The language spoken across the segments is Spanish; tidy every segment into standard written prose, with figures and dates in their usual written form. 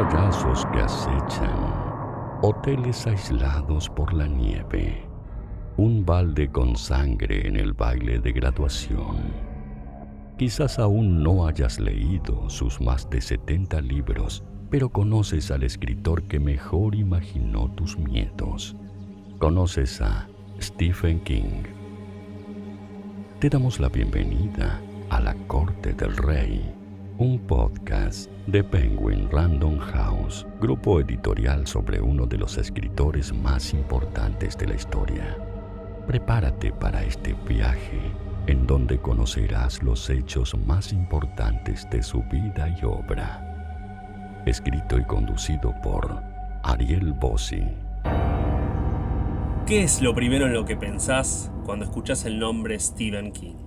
payasos que acechan, hoteles aislados por la nieve, un balde con sangre en el baile de graduación. Quizás aún no hayas leído sus más de 70 libros, pero conoces al escritor que mejor imaginó tus miedos. Conoces a Stephen King. Te damos la bienvenida a La Corte del Rey, un podcast de Penguin Random House, grupo editorial sobre uno de los escritores más importantes de la historia. Prepárate para este viaje en donde conocerás los hechos más importantes de su vida y obra. Escrito y conducido por Ariel Bossi. ¿Qué es lo primero en lo que pensás cuando escuchás el nombre Stephen King?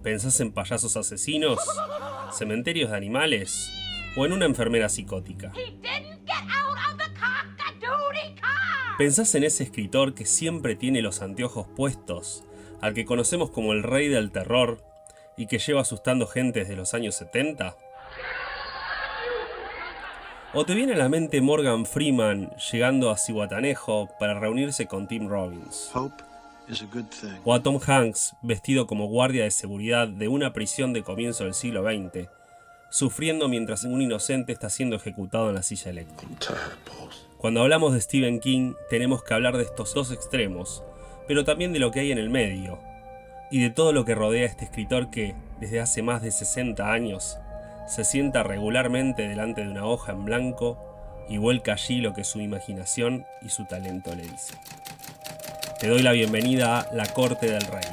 ¿Pensás en payasos asesinos, cementerios de animales o en una enfermera psicótica? ¿Pensás en ese escritor que siempre tiene los anteojos puestos, al que conocemos como el rey del terror y que lleva asustando gente desde los años 70? ¿O te viene a la mente Morgan Freeman llegando a Zihuatanejo para reunirse con Tim Robbins? ¿O a Tom Hanks vestido como guardia de seguridad de una prisión de comienzo del siglo XX, sufriendo mientras un inocente está siendo ejecutado en la silla eléctrica? Cuando hablamos de Stephen King tenemos que hablar de estos dos extremos, pero también de lo que hay en el medio, y de todo lo que rodea a este escritor que, desde hace más de 60 años, se sienta regularmente delante de una hoja en blanco y vuelca allí lo que su imaginación y su talento le dicen. Te doy la bienvenida a La Corte del Rey.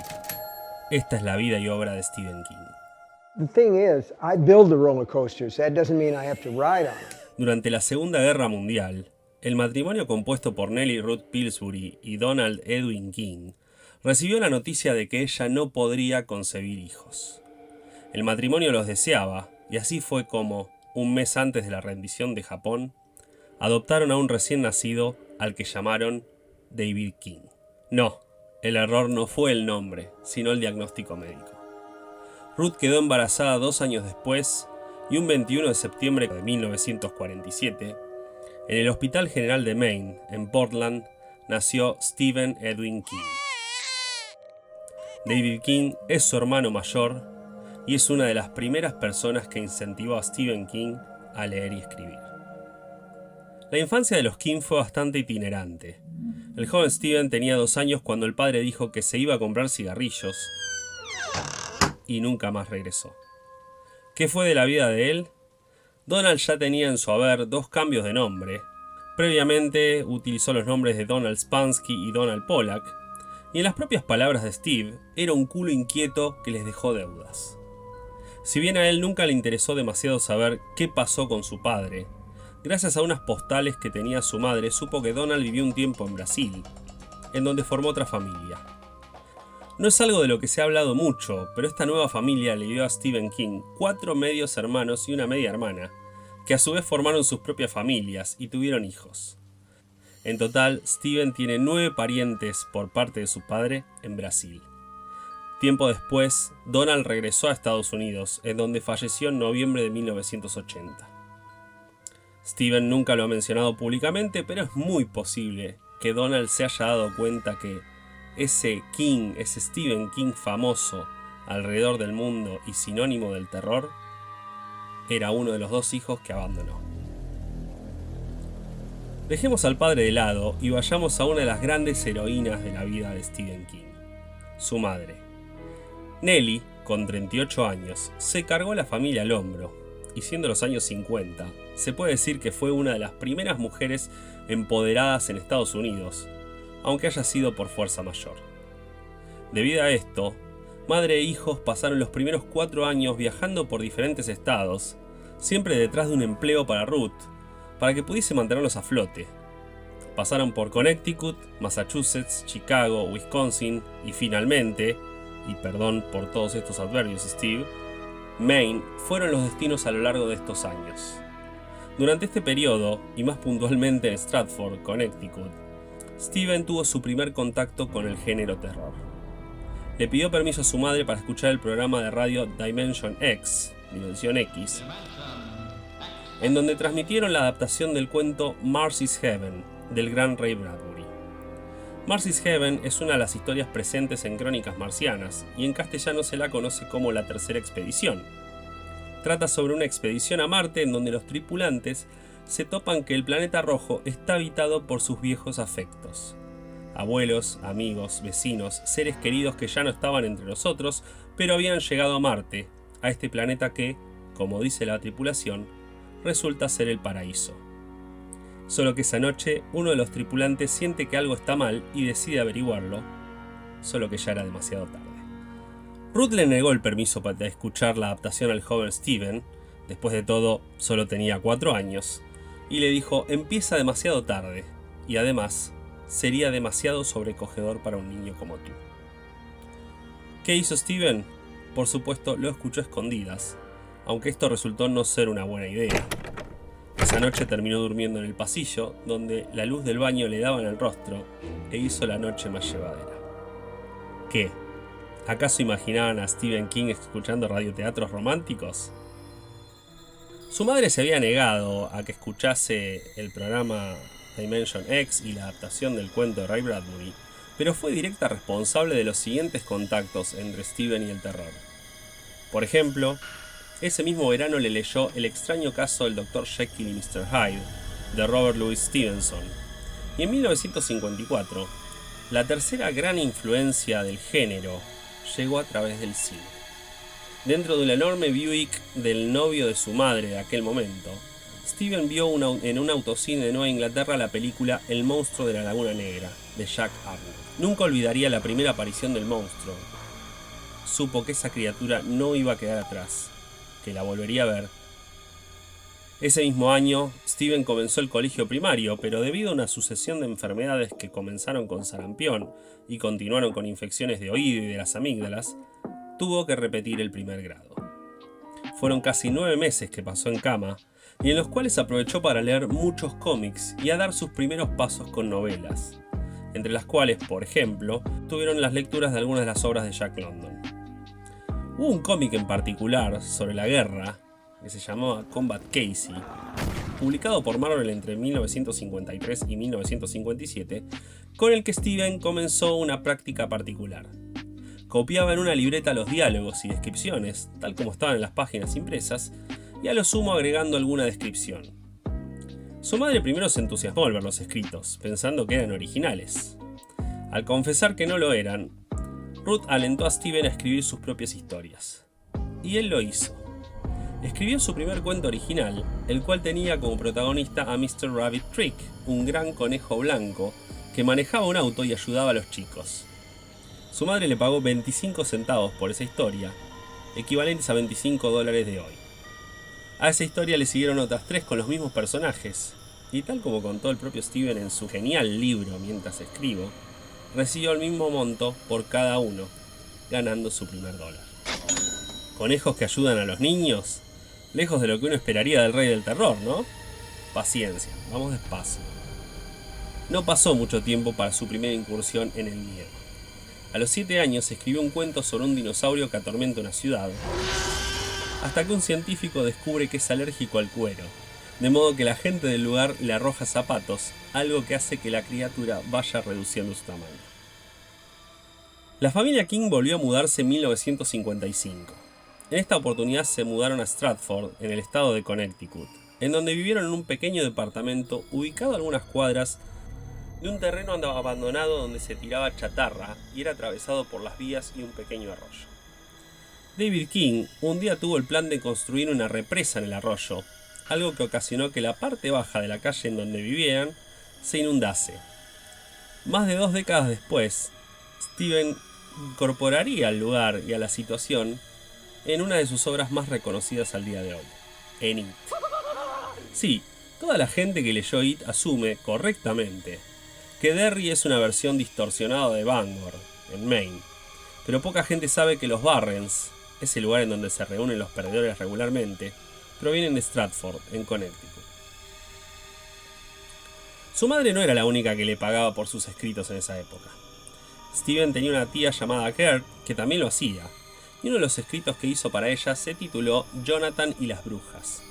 Esta es la vida y obra de Stephen King. Durante la Segunda Guerra Mundial, el matrimonio compuesto por Nellie Ruth Pillsbury y Donald Edwin King recibió la noticia de que ella no podría concebir hijos. El matrimonio los deseaba, y así fue como, un mes antes de la rendición de Japón, adoptaron a un recién nacido al que llamaron David King. No, el error no fue el nombre, sino el diagnóstico médico. Ruth quedó embarazada 2 años después, y un 21 de septiembre de 1947, en el Hospital General de Maine, en Portland, nació Stephen Edwin King. David King es su hermano mayor y es una de las primeras personas que incentivó a Stephen King a leer y escribir. La infancia de los King fue bastante itinerante. El joven Stephen tenía 2 años cuando el padre dijo que se iba a comprar cigarrillos y nunca más regresó. ¿Qué fue de la vida de él? Donald ya tenía en su haber 2 cambios de nombre. Previamente utilizó los nombres de Donald Spansky y Donald Pollack, y en las propias palabras de Steve, era un culo inquieto que les dejó deudas. Si bien a él nunca le interesó demasiado saber qué pasó con su padre, gracias a unas postales que tenía su madre supo que Donald vivió un tiempo en Brasil, en donde formó otra familia. No es algo de lo que se ha hablado mucho, pero esta nueva familia le dio a Stephen King 4 medios hermanos y una media hermana, que a su vez formaron sus propias familias y tuvieron hijos. En total, Stephen tiene 9 parientes por parte de su padre en Brasil. Tiempo después, Donald regresó a Estados Unidos, en donde falleció en noviembre de 1980. Stephen nunca lo ha mencionado públicamente, pero es muy posible que Donald se haya dado cuenta que ese Stephen King famoso alrededor del mundo y sinónimo del terror, era uno de los 2 hijos que abandonó. Dejemos al padre de lado y vayamos a una de las grandes heroínas de la vida de Stephen King, su madre. Nellie, con 38 años, se cargó a la familia al hombro, y siendo los años 50, se puede decir que fue una de las primeras mujeres empoderadas en Estados Unidos, aunque haya sido por fuerza mayor. Debido a esto, madre e hijos pasaron los primeros 4 años viajando por diferentes estados, siempre detrás de un empleo para Ruth, para que pudiese mantenerlos a flote. Pasaron por Connecticut, Massachusetts, Chicago, Wisconsin y finalmente, y perdón por todos estos adverbios Steve, Maine fueron los destinos a lo largo de estos años. Durante este periodo, y más puntualmente en Stratford, Connecticut, Stephen tuvo su primer contacto con el género terror. Le pidió permiso a su madre para escuchar el programa de radio Dimension X, Dimensión X, en donde transmitieron la adaptación del cuento Marcy's Heaven, del gran Ray Bradbury. Marcy's Heaven es una de las historias presentes en Crónicas Marcianas, y en castellano se la conoce como La Tercera Expedición. Trata sobre una expedición a Marte en donde los tripulantes se topan que el planeta rojo está habitado por sus viejos afectos. Abuelos, amigos, vecinos, seres queridos que ya no estaban entre nosotros, pero habían llegado a Marte, a este planeta que, como dice la tripulación, resulta ser el paraíso. Solo que esa noche uno de los tripulantes siente que algo está mal y decide averiguarlo, solo que ya era demasiado tarde. Ruth le negó el permiso para escuchar la adaptación al joven Steven, después de todo solo tenía 4 años, y le dijo: empieza demasiado tarde, y además sería demasiado sobrecogedor para un niño como tú. ¿Qué hizo Steven? Por supuesto lo escuchó a escondidas, aunque esto resultó no ser una buena idea. Esa noche terminó durmiendo en el pasillo, donde la luz del baño le daba en el rostro, e hizo la noche más llevadera. ¿Qué? ¿Acaso imaginaban a Stephen King escuchando radioteatros románticos? Su madre se había negado a que escuchase el programa Dimension X y la adaptación del cuento de Ray Bradbury, pero fue directa responsable de los siguientes contactos entre Stephen y el terror. Por ejemplo, ese mismo verano le leyó El extraño caso del Dr. Jekyll y Mr. Hyde, de Robert Louis Stevenson, y en 1954, la tercera gran influencia del género llegó a través del cine. Dentro de un enorme Buick del novio de su madre de aquel momento, Steven vio en un autocine de Nueva Inglaterra la película El monstruo de la Laguna Negra, de Jack Arnold. Nunca olvidaría la primera aparición del monstruo. Supo que esa criatura no iba a quedar atrás, que la volvería a ver. Ese mismo año, Steven comenzó el colegio primario, pero debido a una sucesión de enfermedades que comenzaron con sarampión y continuaron con infecciones de oído y de las amígdalas, tuvo que repetir el primer grado. Fueron casi 9 meses que pasó en cama, y en los cuales aprovechó para leer muchos cómics y a dar sus primeros pasos con novelas, entre las cuales, por ejemplo, tuvieron las lecturas de algunas de las obras de Jack London. Hubo un cómic en particular sobre la guerra, que se llamaba Combat Casey, publicado por Marvel entre 1953 y 1957, con el que Steven comenzó una práctica particular. Copiaba en una libreta los diálogos y descripciones, tal como estaban en las páginas impresas, y a lo sumo agregando alguna descripción. Su madre primero se entusiasmó al ver los escritos, pensando que eran originales. Al confesar que no lo eran, Ruth alentó a Steven a escribir sus propias historias. Y él lo hizo. Escribió su primer cuento original, el cual tenía como protagonista a Mr. Rabbit Trick, un gran conejo blanco que manejaba un auto y ayudaba a los chicos. Su madre le pagó 25 centavos por esa historia, equivalentes a $25 de hoy. A esa historia le siguieron otras 3 con los mismos personajes, y tal como contó el propio Steven en su genial libro Mientras escribo, recibió el mismo monto por cada uno, ganando su primer dólar. ¿Conejos que ayudan a los niños? Lejos de lo que uno esperaría del rey del terror, ¿no? Paciencia, vamos despacio. No pasó mucho tiempo para su primera incursión en el miedo. A los 7 años escribió un cuento sobre un dinosaurio que atormenta una ciudad, hasta que un científico descubre que es alérgico al cuero, de modo que la gente del lugar le arroja zapatos, algo que hace que la criatura vaya reduciendo su tamaño. La familia King volvió a mudarse en 1955. En esta oportunidad se mudaron a Stratford, en el estado de Connecticut, en donde vivieron en un pequeño departamento ubicado a algunas cuadras de un terreno abandonado donde se tiraba chatarra y era atravesado por las vías y un pequeño arroyo. David King un día tuvo el plan de construir una represa en el arroyo, algo que ocasionó que la parte baja de la calle en donde vivían se inundase. Más de 2 décadas después, Steven incorporaría al lugar y a la situación en una de sus obras más reconocidas al día de hoy, en It. Sí, toda la gente que leyó It asume, correctamente, que Derry es una versión distorsionada de Bangor, en Maine, pero poca gente sabe que los Barrens, ese lugar en donde se reúnen los perdedores regularmente, provienen de Stratford, en Connecticut. Su madre no era la única que le pagaba por sus escritos en esa época. Steven tenía una tía llamada Kurt que también lo hacía, y uno de los escritos que hizo para ella se tituló Jonathan y las brujas,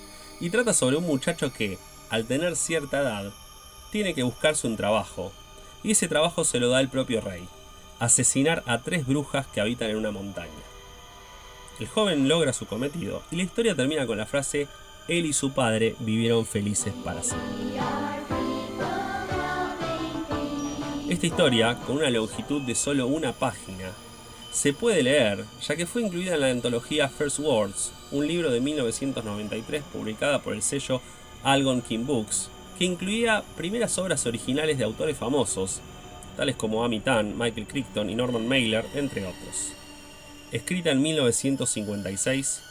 y trata sobre un muchacho que, al tener cierta edad, tiene que buscarse un trabajo, y ese trabajo se lo da el propio rey: asesinar a 3 brujas que habitan en una montaña. El joven logra su cometido y la historia termina con la frase: él y su padre vivieron felices para siempre. Esta historia, con una longitud de solo una página, se puede leer, ya que fue incluida en la antología First Words, un libro de 1993 publicada por el sello Algonquin Books, que incluía primeras obras originales de autores famosos, tales como Amy Tan, Michael Crichton y Norman Mailer, entre otros. Escrita en 1956,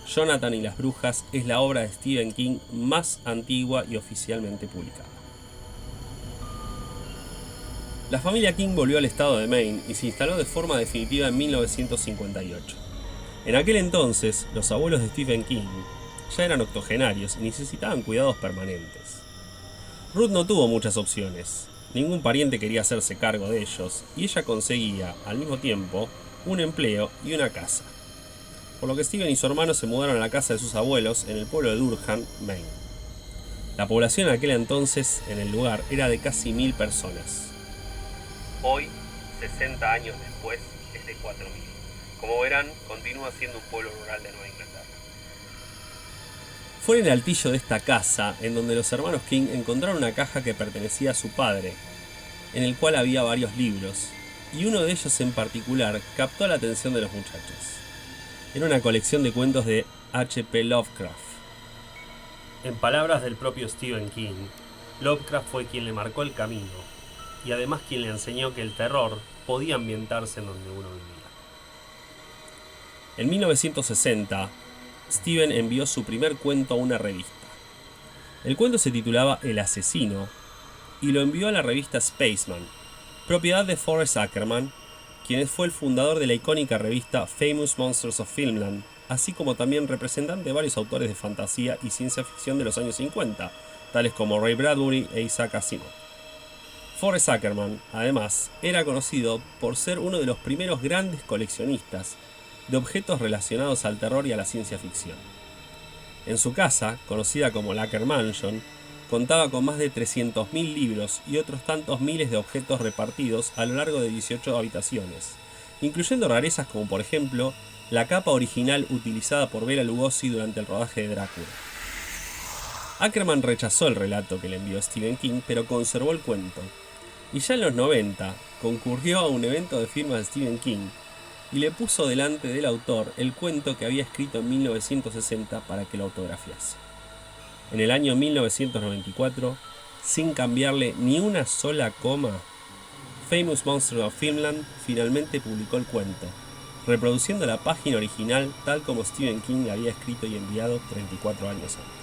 Jonathan y las brujas es la obra de Stephen King más antigua y oficialmente publicada. La familia King volvió al estado de Maine y se instaló de forma definitiva en 1958. En aquel entonces, los abuelos de Stephen King ya eran octogenarios y necesitaban cuidados permanentes. Ruth no tuvo muchas opciones, ningún pariente quería hacerse cargo de ellos, y ella conseguía, al mismo tiempo, un empleo y una casa. Por lo que Stephen y su hermano se mudaron a la casa de sus abuelos en el pueblo de Durham, Maine. La población en aquel entonces en el lugar era de casi 1000 personas. Hoy, 60 años después, es de 4000. Como verán, continúa siendo un pueblo rural de Nueva Inglaterra. Fue en el altillo de esta casa en donde los hermanos King encontraron una caja que pertenecía a su padre, en el cual había varios libros, y uno de ellos en particular captó la atención de los muchachos. Era una colección de cuentos de H.P. Lovecraft. En palabras del propio Stephen King, Lovecraft fue quien le marcó el camino, y además quien le enseñó que el terror podía ambientarse en donde uno vivía. En 1960, Stephen envió su primer cuento a una revista. El cuento se titulaba El asesino, y lo envió a la revista Spaceman, propiedad de Forrest Ackerman, quien fue el fundador de la icónica revista Famous Monsters of Filmland, así como también representante de varios autores de fantasía y ciencia ficción de los años 50, tales como Ray Bradbury e Isaac Asimov. Forrest Ackerman, además, era conocido por ser uno de los primeros grandes coleccionistas de objetos relacionados al terror y a la ciencia ficción. En su casa, conocida como la Acker Mansion, contaba con más de 300.000 libros y otros tantos miles de objetos repartidos a lo largo de 18 habitaciones, incluyendo rarezas como por ejemplo la capa original utilizada por Bela Lugosi durante el rodaje de Drácula. Ackerman rechazó el relato que le envió Stephen King, pero conservó el cuento, y ya en los 90 concurrió a un evento de firma de Stephen King y le puso delante del autor el cuento que había escrito en 1960 para que lo autografiase. En el año 1994, sin cambiarle ni una sola coma, Famous Monsters of Filmland finalmente publicó el cuento, reproduciendo la página original tal como Stephen King la había escrito y enviado 34 años antes.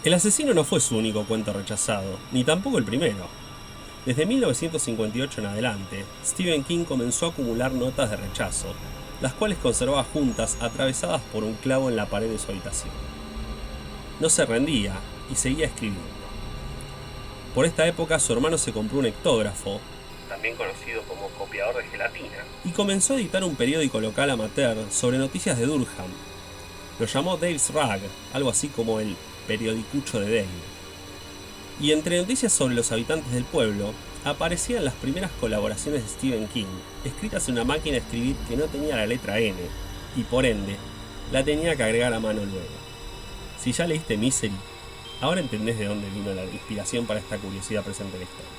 El asesino no fue su único cuento rechazado, ni tampoco el primero. Desde 1958 en adelante, Stephen King comenzó a acumular notas de rechazo, las cuales conservaba juntas atravesadas por un clavo en la pared de su habitación. No se rendía y seguía escribiendo. Por esta época su hermano se compró un hectógrafo, también conocido como copiador de gelatina, y comenzó a editar un periódico local amateur sobre noticias de Durham. Lo llamó Dale's Rag, algo así como el periodicucho de Dale. Y entre noticias sobre los habitantes del pueblo, aparecían las primeras colaboraciones de Stephen King, escritas en una máquina de escribir que no tenía la letra N, y por ende, la tenía que agregar a mano luego. Si ya leíste Misery, ahora entendés de dónde vino la inspiración para esta curiosidad presente en la historia.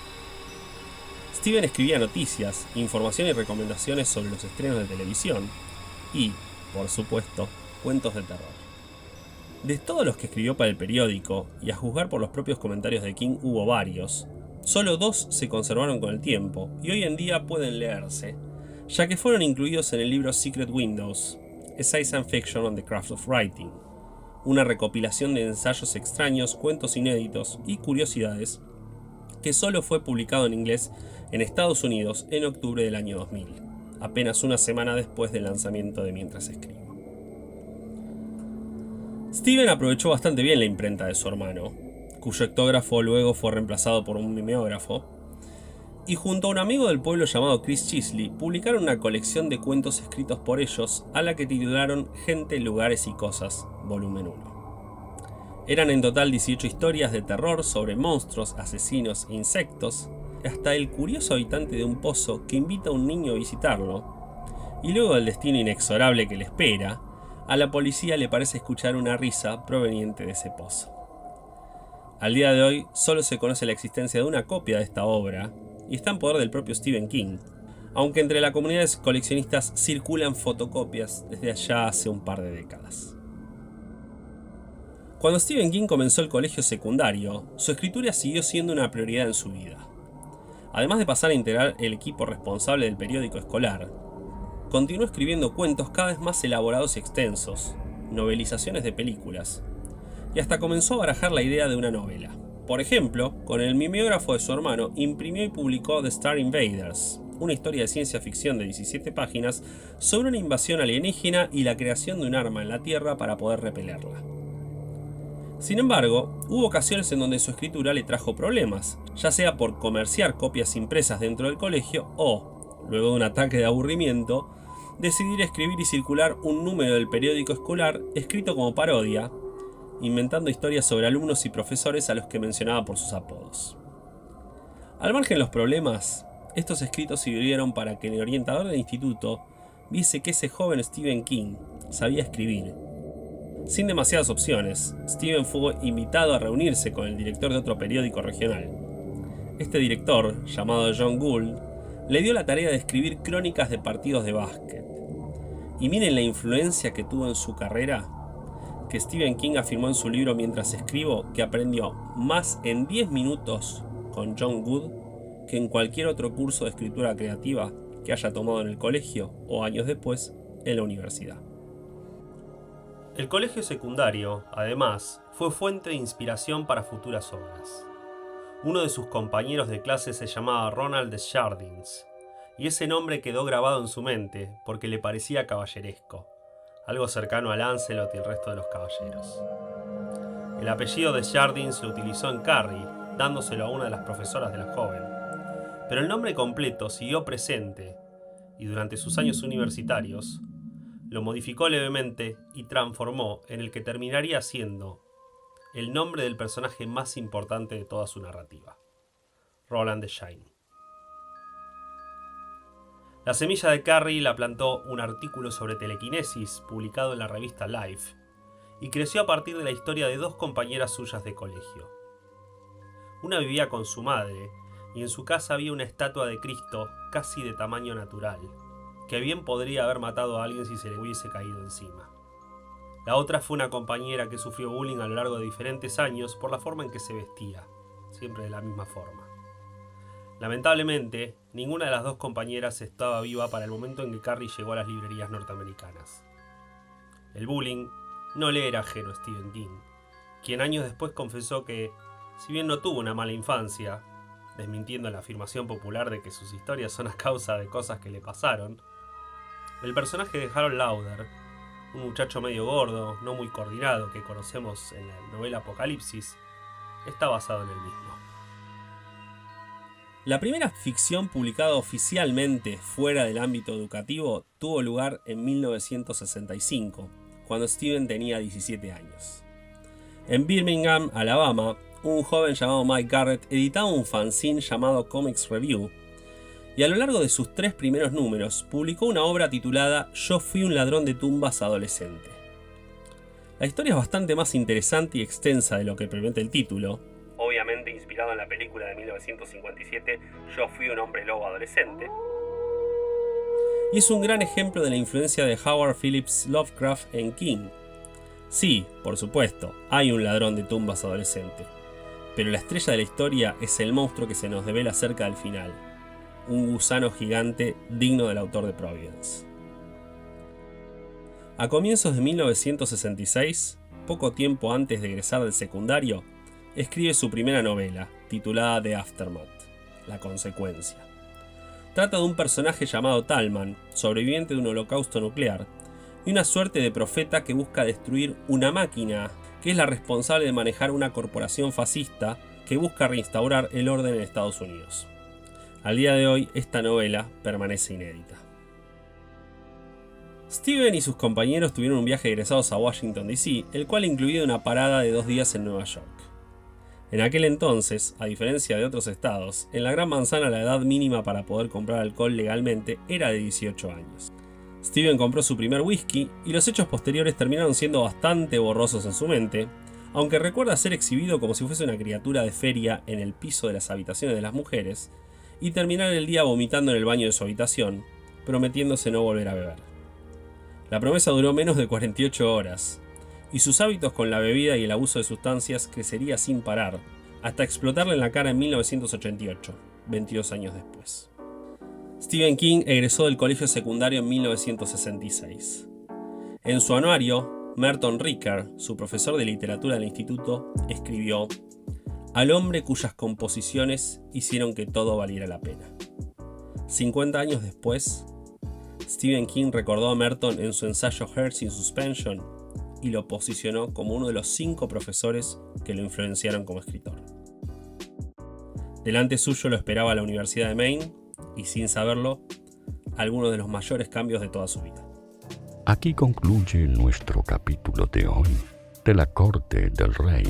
Stephen escribía noticias, información y recomendaciones sobre los estrenos de televisión, y, por supuesto, cuentos de terror. De todos los que escribió para el periódico, y a juzgar por los propios comentarios de King hubo varios, solo 2 se conservaron con el tiempo, y hoy en día pueden leerse, ya que fueron incluidos en el libro Secret Windows, A Science Fiction on the Craft of Writing, una recopilación de ensayos extraños, cuentos inéditos y curiosidades, que solo fue publicado en inglés en Estados Unidos en octubre del año 2000, apenas una semana después del lanzamiento de Mientras Escribo. Stephen aprovechó bastante bien la imprenta de su hermano, cuyo hectógrafo luego fue reemplazado por un mimeógrafo, y junto a un amigo del pueblo llamado Chris Chisley publicaron una colección de cuentos escritos por ellos a la que titularon Gente, Lugares y Cosas, volumen 1. Eran en total 18 historias de terror sobre monstruos, asesinos e insectos, hasta el curioso habitante de un pozo que invita a un niño a visitarlo, y luego del destino inexorable que le espera, a la policía le parece escuchar una risa proveniente de ese pozo. Al día de hoy solo se conoce la existencia de una copia de esta obra, y está en poder del propio Stephen King, aunque entre la comunidad de coleccionistas circulan fotocopias desde allá hace un par de décadas. Cuando Stephen King comenzó el colegio secundario, su escritura siguió siendo una prioridad en su vida. Además de pasar a integrar el equipo responsable del periódico escolar, continuó escribiendo cuentos cada vez más elaborados y extensos, novelizaciones de películas, y hasta comenzó a barajar la idea de una novela. Por ejemplo, con el mimeógrafo de su hermano, imprimió y publicó The Star Invaders, una historia de ciencia ficción de 17 páginas sobre una invasión alienígena y la creación de un arma en la Tierra para poder repelerla. Sin embargo, hubo ocasiones en donde su escritura le trajo problemas, ya sea por comerciar copias impresas dentro del colegio o, luego de un ataque de aburrimiento, decidir escribir y circular un número del periódico escolar escrito como parodia, inventando historias sobre alumnos y profesores a los que mencionaba por sus apodos. Al margen de los problemas, estos escritos sirvieron para que el orientador del instituto viese que ese joven Stephen King sabía escribir. Sin demasiadas opciones, Stephen fue invitado a reunirse con el director de otro periódico regional. Este director, llamado John Gould, le dio la tarea de escribir crónicas de partidos de básquet. Y miren la influencia que tuvo en su carrera, que Stephen King afirmó en su libro Mientras escribo que aprendió más en 10 minutos con John Gould que en cualquier otro curso de escritura creativa que haya tomado en el colegio o años después en la universidad. El colegio secundario, además, fue fuente de inspiración para futuras obras. Uno de sus compañeros de clase se llamaba Ronald Desjardins, y ese nombre quedó grabado en su mente porque le parecía caballeresco, algo cercano a Lancelot y el resto de los caballeros. El apellido Desjardins lo utilizó en Carrie, dándoselo a una de las profesoras de la joven, pero el nombre completo siguió presente, y durante sus años universitarios, lo modificó levemente y transformó en el que terminaría siendo el nombre del personaje más importante de toda su narrativa, Roland Deschain. La semilla de Carrie la plantó un artículo sobre telequinesis publicado en la revista Life y creció a partir de la historia de dos compañeras suyas de colegio. Una vivía con su madre y en su casa había una estatua de Cristo casi de tamaño natural, que bien podría haber matado a alguien si se le hubiese caído encima. La otra fue una compañera que sufrió bullying a lo largo de diferentes años por la forma en que se vestía, siempre de la misma forma. Lamentablemente, ninguna de las dos compañeras estaba viva para el momento en que Carrie llegó a las librerías norteamericanas. El bullying no le era ajeno a Stephen King, quien años después confesó que, si bien no tuvo una mala infancia, desmintiendo la afirmación popular de que sus historias son a causa de cosas que le pasaron, el personaje de Harold Lauder, un muchacho medio gordo, no muy coordinado que conocemos en la novela Apocalipsis, está basado en él mismo. La primera ficción publicada oficialmente fuera del ámbito educativo tuvo lugar en 1965, cuando Stephen tenía 17 años. En Birmingham, Alabama, un joven llamado Mike Garrett editaba un fanzine llamado Comics Review, y a lo largo de sus 3 primeros números publicó una obra titulada Yo fui un ladrón de tumbas adolescente. La historia es bastante más interesante y extensa de lo que promete el título, obviamente inspirado en la película de 1957 Yo fui un hombre lobo adolescente, y es un gran ejemplo de la influencia de Howard Phillips Lovecraft en King. Sí, por supuesto, hay un ladrón de tumbas adolescente, pero la estrella de la historia es el monstruo que se nos devela cerca del final, un gusano gigante digno del autor de Providence. A comienzos de 1966, poco tiempo antes de egresar del secundario, escribe su primera novela, titulada The Aftermath, La Consecuencia. Trata de un personaje llamado Talman, sobreviviente de un holocausto nuclear, y una suerte de profeta que busca destruir una máquina que es la responsable de manejar una corporación fascista que busca reinstaurar el orden en Estados Unidos. Al día de hoy, esta novela permanece inédita. Stephen y sus compañeros tuvieron un viaje egresados a Washington, D.C., el cual incluía una parada de 2 días en Nueva York. En aquel entonces, a diferencia de otros estados, en la Gran Manzana la edad mínima para poder comprar alcohol legalmente era de 18 años. Stephen compró su primer whisky y los hechos posteriores terminaron siendo bastante borrosos en su mente, aunque recuerda ser exhibido como si fuese una criatura de feria en el piso de las habitaciones de las mujeres y terminar el día vomitando en el baño de su habitación, prometiéndose no volver a beber. La promesa duró menos de 48 horas, y sus hábitos con la bebida y el abuso de sustancias crecería sin parar, hasta explotarle en la cara en 1988, 22 años después. Stephen King egresó del colegio secundario en 1966. En su anuario, Merton Ricker, su profesor de literatura del instituto, escribió: «Al hombre cuyas composiciones hicieron que todo valiera la pena». 50 años después, Stephen King recordó a Merton en su ensayo Hearts in Suspension y lo posicionó como uno de los 5 profesores que lo influenciaron como escritor. Delante suyo lo esperaba la Universidad de Maine y, sin saberlo, algunos de los mayores cambios de toda su vida. Aquí concluye nuestro capítulo de hoy de La Corte del Rey,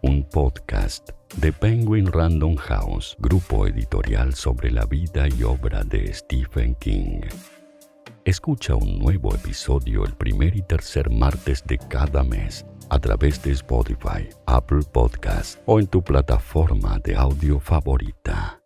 un podcast de Penguin Random House, grupo editorial sobre la vida y obra de Stephen King. Escucha un nuevo episodio el primer y tercer martes de cada mes a través de Spotify, Apple Podcasts o en tu plataforma de audio favorita.